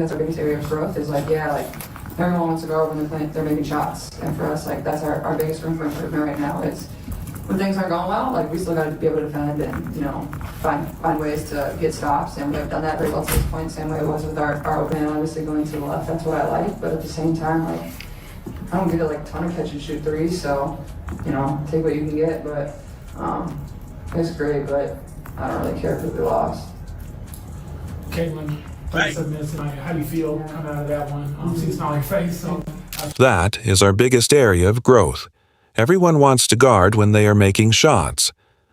That's our biggest area of growth is like, yeah, like everyone wants to go when they're making shots. And for us, like that's our biggest room for improvement right now is when things aren't going well, like we still got to be able to defend and, you know, find ways to get stops. And we've done that very well to this point, same way it was with our opening, obviously going to the left. That's what I like. But at the same time, like I don't get like a ton of catch and shoot threes. So, you know, take what you can get. But it's great, but I don't really care if we lost. Caitlin, 37 minutes tonight. How do you feel coming out of that one? See the smile on your face. So that is our biggest area of growth. Everyone wants to guard when they are making shots.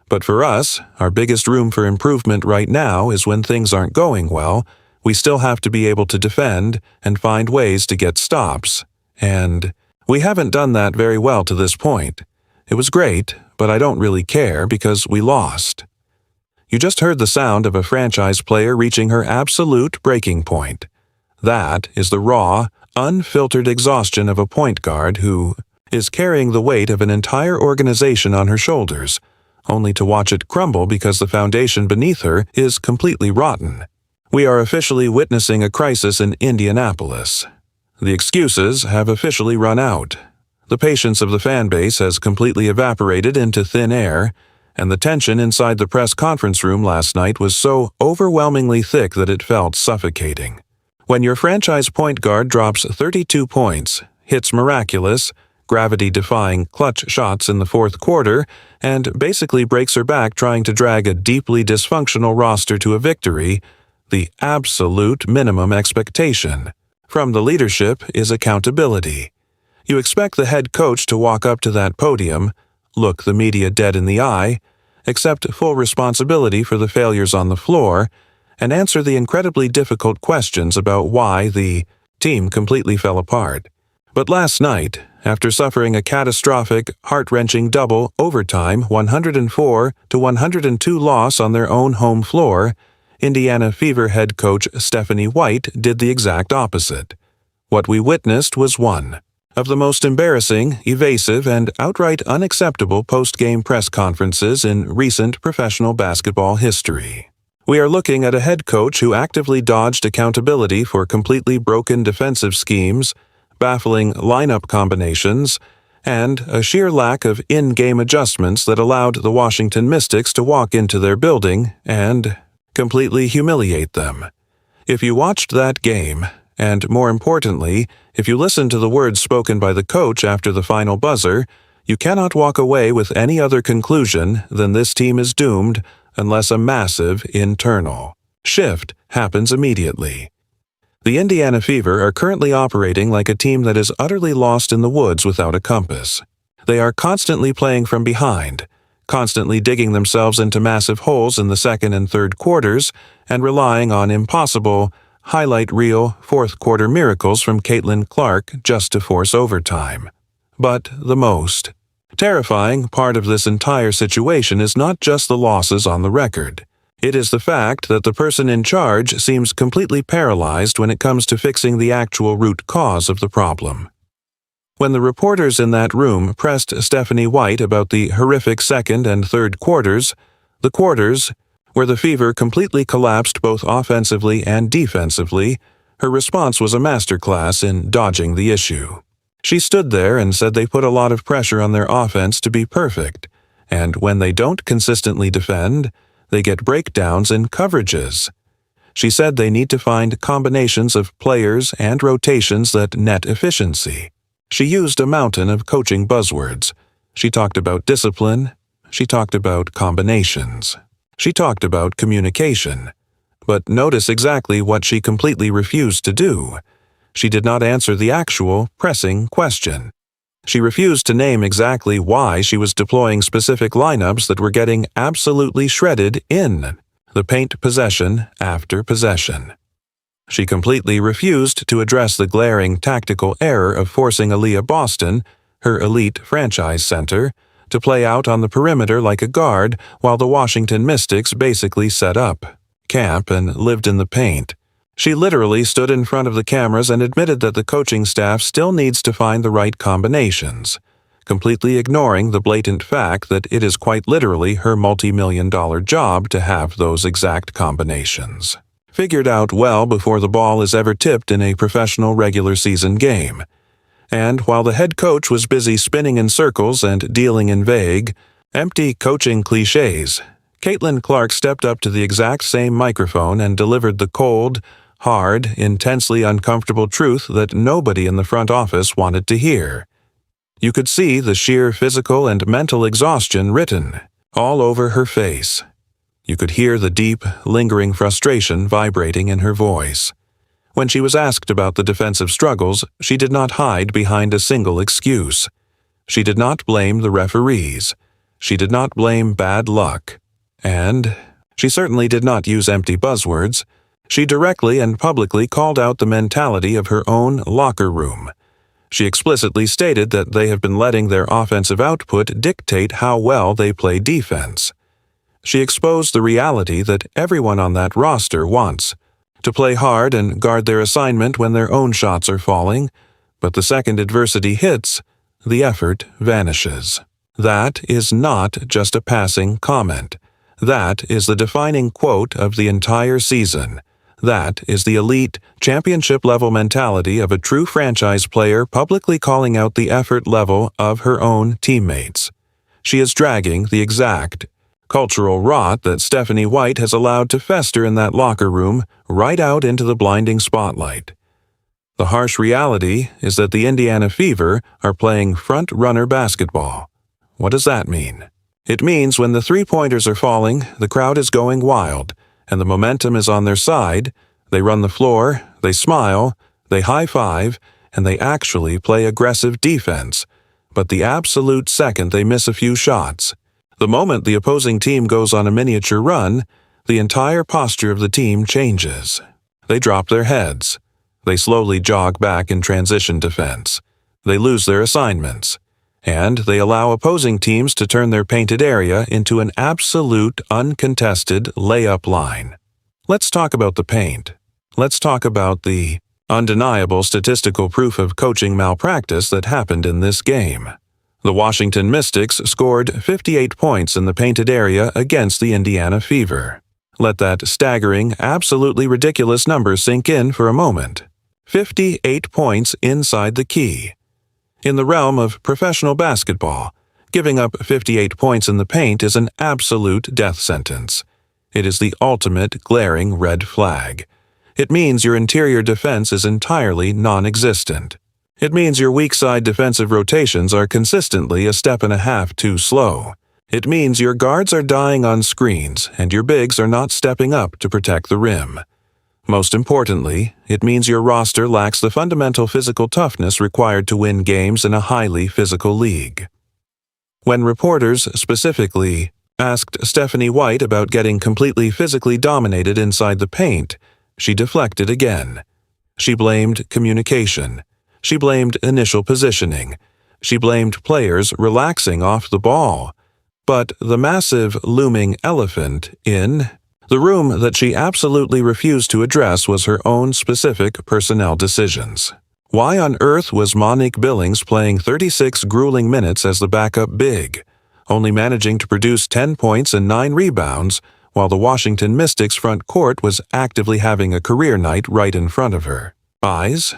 But for us, our biggest room for improvement right now is when things aren't going well, we still have to be able to defend and find ways to get stops. And we haven't done that very well to this point. It was great, but I don't really care because we lost. You just heard the sound of a franchise player reaching her absolute breaking point. That is the raw, unfiltered exhaustion of a point guard who is carrying the weight of an entire organization on her shoulders, only to watch it crumble because the foundation beneath her is completely rotten. We are officially witnessing a crisis in Indianapolis. The excuses have officially run out. The patience of the fan base has completely evaporated into thin air, and the tension inside the press conference room last night was so overwhelmingly thick that it felt suffocating. When your franchise point guard drops 32 points, hits miraculous, gravity-defying clutch shots in the fourth quarter, and basically breaks her back trying to drag a deeply dysfunctional roster to a victory, the absolute minimum expectation from the leadership is accountability. You expect the head coach to walk up to that podium, look the media dead in the eye, accept full responsibility for the failures on the floor, and answer the incredibly difficult questions about why the team completely fell apart. But last night, after suffering a catastrophic, heart-wrenching double overtime 104-102 loss on their own home floor, Indiana Fever head coach Stephanie White did the exact opposite. What we witnessed was one of the most embarrassing, evasive, and outright unacceptable post-game press conferences in recent professional basketball history. We are looking at a head coach who actively dodged accountability for completely broken defensive schemes, baffling lineup combinations, and a sheer lack of in-game adjustments that allowed the Washington Mystics to walk into their building and completely humiliate them. If you watched that game, and more importantly, if you listened to the words spoken by the coach after the final buzzer, you cannot walk away with any other conclusion than this team is doomed unless a massive internal shift happens immediately. The Indiana Fever are currently operating like a team that is utterly lost in the woods without a compass. They are constantly playing from behind, constantly digging themselves into massive holes in the second and third quarters, and relying on impossible, highlight reel fourth-quarter miracles from Caitlin Clark just to force overtime. But the most terrifying part of this entire situation is not just the losses on the record. It is the fact that the person in charge seems completely paralyzed when it comes to fixing the actual root cause of the problem. When the reporters in that room pressed Stephanie White about the horrific second and third quarters, the quarters where the Fever completely collapsed both offensively and defensively, her response was a masterclass in dodging the issue. She stood there and said they put a lot of pressure on their offense to be perfect, and when they don't consistently defend, they get breakdowns in coverages. She said they need to find combinations of players and rotations that net efficiency. She used a mountain of coaching buzzwords. She talked about discipline. She talked about combinations. She talked about communication. But notice exactly what she completely refused to do. She did not answer the actual, pressing question. She refused to name exactly why she was deploying specific lineups that were getting absolutely shredded in the paint possession after possession. She completely refused to address the glaring tactical error of forcing Aaliyah Boston, her elite franchise center, to play out on the perimeter like a guard while the Washington Mystics basically set up camp and lived in the paint. She literally stood in front of the cameras and admitted that the coaching staff still needs to find the right combinations, completely ignoring the blatant fact that it is quite literally her multi-million-dollar job to have those exact combinations. figured out well before the ball is ever tipped in a professional regular season game. And while the head coach was busy spinning in circles and dealing in vague, empty coaching cliches, Caitlin Clark stepped up to the exact same microphone and delivered the cold, hard, intensely uncomfortable truth that nobody in the front office wanted to hear. You could see the sheer physical and mental exhaustion written all over her face. You could hear the deep, lingering frustration vibrating in her voice. When she was asked about the defensive struggles, she did not hide behind a single excuse. She did not blame the referees. She did not blame bad luck. And she certainly did not use empty buzzwords. She directly and publicly called out the mentality of her own locker room. She explicitly stated that they have been letting their offensive output dictate how well they play defense. She exposed the reality that everyone on that roster wants: to play hard and guard their assignment when their own shots are falling, but the second adversity hits, the effort vanishes. That is not just a passing comment. That is the defining quote of the entire season. That is the elite, championship-level mentality of a true franchise player publicly calling out the effort level of her own teammates. She is dragging the exact cultural rot that Stephanie White has allowed to fester in that locker room right out into the blinding spotlight. The harsh reality is that the Indiana Fever are playing front-runner basketball. What does that mean? It means when the three-pointers are falling, the crowd is going wild, and the momentum is on their side. They run the floor, they smile, they high-five, and they actually play aggressive defense. But the absolute second they miss a few shots, the moment the opposing team goes on a miniature run, the entire posture of the team changes. They drop their heads. They slowly jog back in transition defense. They lose their assignments. And they allow opposing teams to turn their painted area into an absolute, uncontested layup line. Let's talk about the paint. Let's talk about the undeniable statistical proof of coaching malpractice that happened in this game. The Washington Mystics scored 58 points in the painted area against the Indiana Fever. Let that staggering, absolutely ridiculous number sink in for a moment. 58 points inside the key. In the realm of professional basketball, giving up 58 points in the paint is an absolute death sentence. It is the ultimate glaring red flag. It means your interior defense is entirely non-existent. It means your weak side defensive rotations are consistently a step and a half too slow. It means your guards are dying on screens and your bigs are not stepping up to protect the rim. Most importantly, it means your roster lacks the fundamental physical toughness required to win games in a highly physical league. When reporters specifically asked Stephanie White about getting completely physically dominated inside the paint, she deflected again. She blamed communication. She blamed initial positioning. She blamed players relaxing off the ball. But the massive, looming elephant in the room that she absolutely refused to address was her own specific personnel decisions. Why on earth was Monique Billings playing 36 grueling minutes as the backup big, only managing to produce 10 points and 9 rebounds, while the Washington Mystics front court was actively having a career night right in front of her eyes?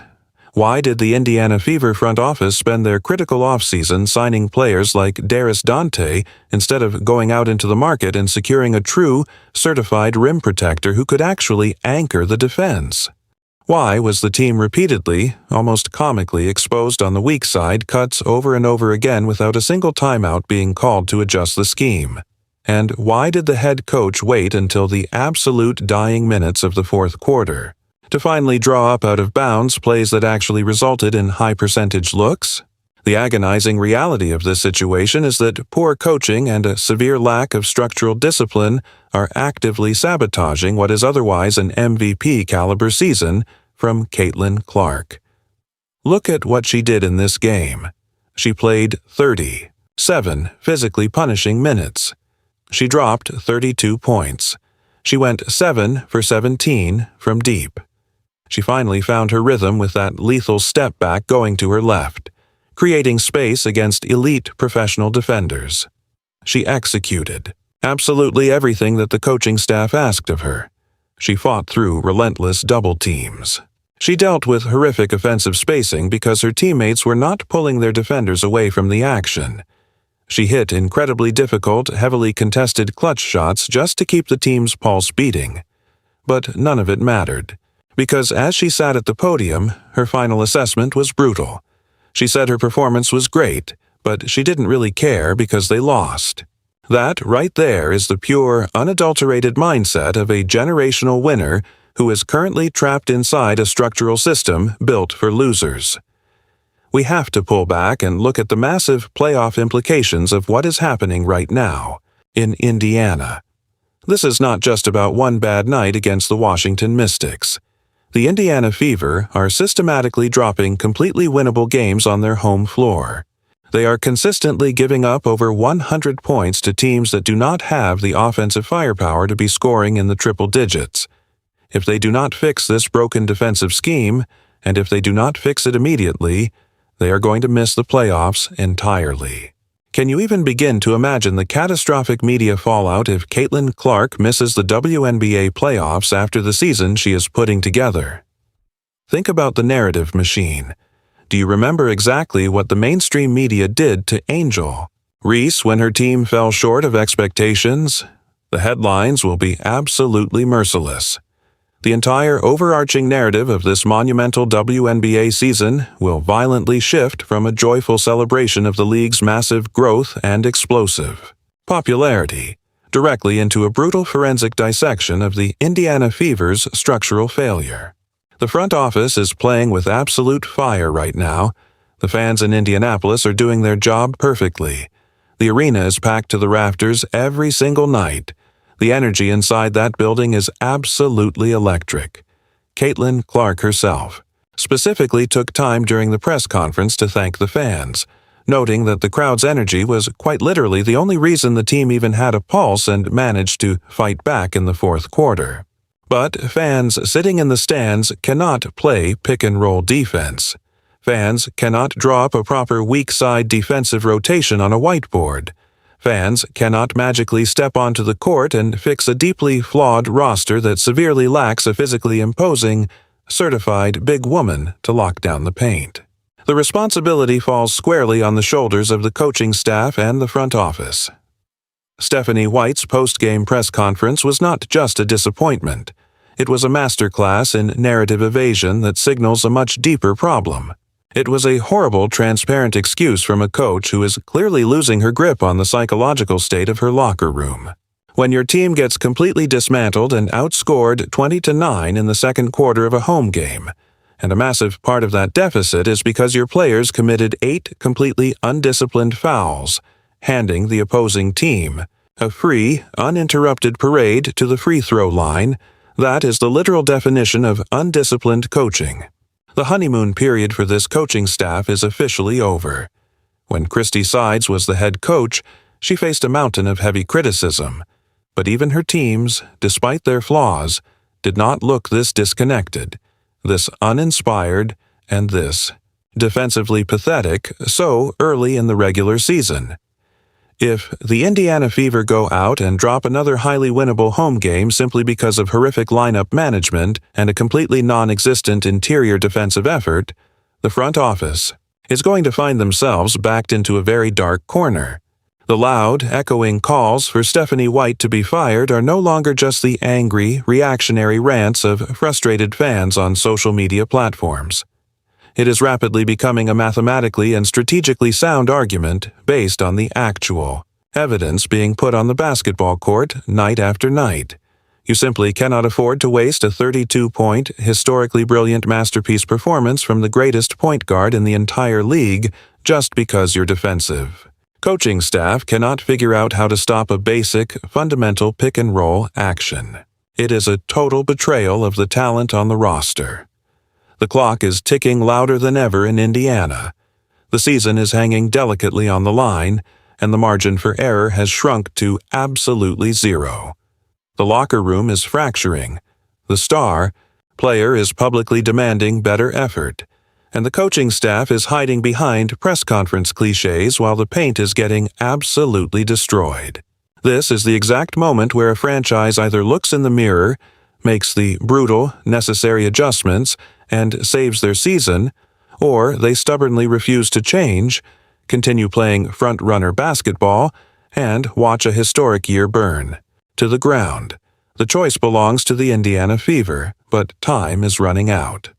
Why did the Indiana Fever front office spend their critical offseason signing players like Darius Dante instead of going out into the market and securing a true, certified rim protector who could actually anchor the defense? Why was the team repeatedly, almost comically, exposed on the weak side cuts over and over again without a single timeout being called to adjust the scheme? And why did the head coach wait until the absolute dying minutes of the fourth quarter to finally draw up out of bounds plays that actually resulted in high-percentage looks? The agonizing reality of this situation is that poor coaching and a severe lack of structural discipline are actively sabotaging what is otherwise an MVP-caliber season from Caitlin Clark. Look at what she did in this game. She played 37 physically punishing minutes. She dropped 32 points. She went 7 for 17 from deep. She finally found her rhythm with that lethal step back going to her left, creating space against elite professional defenders. She executed absolutely everything that the coaching staff asked of her. She fought through relentless double teams. She dealt with horrific offensive spacing because her teammates were not pulling their defenders away from the action. She hit incredibly difficult, heavily contested clutch shots just to keep the team's pulse beating. But none of it mattered, because as she sat at the podium, her final assessment was brutal. She said her performance was great, but she didn't really care because they lost. That right there is the pure, unadulterated mindset of a generational winner who is currently trapped inside a structural system built for losers. We have to pull back and look at the massive playoff implications of what is happening right now in Indiana. This is not just about one bad night against the Washington Mystics. The Indiana Fever are systematically dropping completely winnable games on their home floor. They are consistently giving up over 100 points to teams that do not have the offensive firepower to be scoring in the triple digits. If they do not fix this broken defensive scheme, and if they do not fix it immediately, they are going to miss the playoffs entirely. Can you even begin to imagine the catastrophic media fallout if Caitlin Clark misses the WNBA playoffs after the season she is putting together? Think about the narrative machine. Do you remember exactly what the mainstream media did to Angel Reese when her team fell short of expectations? The headlines will be absolutely merciless. The entire overarching narrative of this monumental WNBA season will violently shift from a joyful celebration of the league's massive growth and explosive popularity directly into a brutal forensic dissection of the Indiana Fever's structural failure. The front office is playing with absolute fire right now. The fans in Indianapolis are doing their job perfectly. The arena is packed to the rafters every single night. The energy inside that building is absolutely electric. Caitlin Clark herself specifically took time during the press conference to thank the fans, noting that the crowd's energy was quite literally the only reason the team even had a pulse and managed to fight back in the fourth quarter. But fans sitting in the stands cannot play pick-and-roll defense. Fans cannot draw up a proper weak-side defensive rotation on a whiteboard. Fans cannot magically step onto the court and fix a deeply flawed roster that severely lacks a physically imposing, certified big woman to lock down the paint. The responsibility falls squarely on the shoulders of the coaching staff and the front office. Stephanie White's post-game press conference was not just a disappointment. It was a masterclass in narrative evasion that signals a much deeper problem. It was a horrible, transparent excuse from a coach who is clearly losing her grip on the psychological state of her locker room. When your team gets completely dismantled and outscored 20-9 in the second quarter of a home game, and a massive part of that deficit is because your players committed 8 completely undisciplined fouls, handing the opposing team a free, uninterrupted parade to the free throw line, that is the literal definition of undisciplined coaching. The honeymoon period for this coaching staff is officially over. When Christy Sides was the head coach, she faced a mountain of heavy criticism, but even her teams, despite their flaws, did not look this disconnected, this uninspired, and this defensively pathetic so early in the regular season. If the Indiana Fever go out and drop another highly winnable home game simply because of horrific lineup management and a completely non-existent interior defensive effort, the front office is going to find themselves backed into a very dark corner. The loud, echoing calls for Stephanie White to be fired are no longer just the angry, reactionary rants of frustrated fans on social media platforms. It is rapidly becoming a mathematically and strategically sound argument based on the actual evidence being put on the basketball court night after night. You simply cannot afford to waste a 32-point, historically brilliant masterpiece performance from the greatest point guard in the entire league just because you're defensive. Coaching staff cannot figure out how to stop a basic, fundamental pick-and-roll action. It is a total betrayal of the talent on the roster. The clock is ticking louder than ever in Indiana. The season is hanging delicately on the line, and the margin for error has shrunk to absolutely zero. The locker room is fracturing. The star player is publicly demanding better effort, and the coaching staff is hiding behind press conference cliches while the paint is getting absolutely destroyed. This is the exact moment where a franchise either looks in the mirror, makes the brutal, necessary adjustments, and saves their season, or they stubbornly refuse to change, continue playing front-runner basketball, and watch a historic year burn to the ground. The choice belongs to the Indiana Fever, but time is running out.